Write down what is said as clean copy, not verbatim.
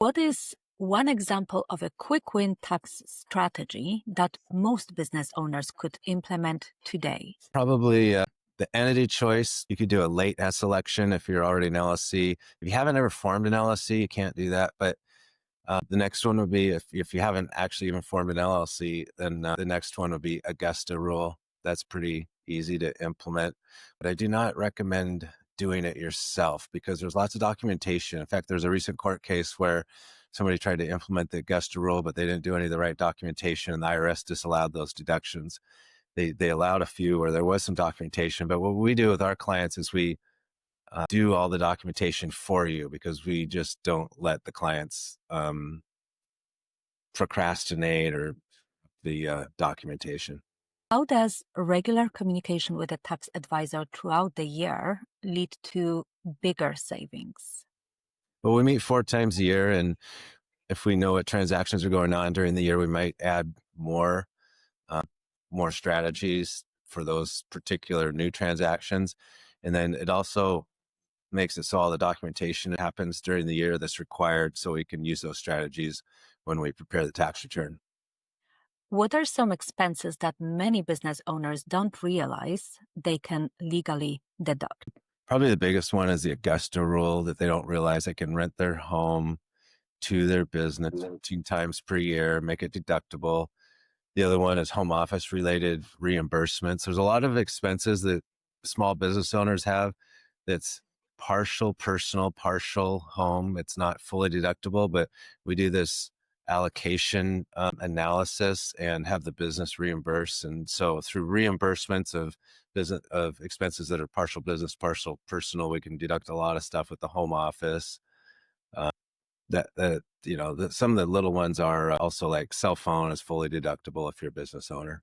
What is one example of a quick win tax strategy that most business owners could implement today? Probably the entity choice. You could do a late S selection if you're already an LLC. If you haven't ever formed an LLC, you can't do that. But the next one would be if you haven't actually even formed an LLC, then the next one would be Augusta Rule. That's pretty easy to implement. But I do not recommend doing it yourself because there's lots of documentation. In fact, there's a recent court case where somebody tried to implement the Augusta Rule, but they didn't do any of the right documentation, and the IRS disallowed those deductions. They allowed a few where there was some documentation, but what we do with our clients is we do all the documentation for you because we just don't let the clients procrastinate or the documentation. How does regular communication with a tax advisor throughout the year lead to bigger savings? But we meet 4 times a year, and if we know what transactions are going on during the year, we might add uh, more strategies for those particular new transactions. And then it also makes it so all the documentation happens during the year that's required so we can use those strategies when we prepare the tax return. What are some expenses that many business owners don't realize they can legally deduct? Probably the biggest one is the Augusta Rule that they don't realize they can rent their home to their business 15 times per year, make it deductible. The other one is home office related reimbursements. There's a lot of expenses that small business owners have that's partial personal, partial home. It's not fully deductible, but we do this allocation analysis and have the business reimburse. And so through reimbursements of business of expenses that are partial business, partial personal, we can deduct a lot of stuff with the home office. Uh, some of the little ones are also like cell phone is fully deductible if you're a business owner.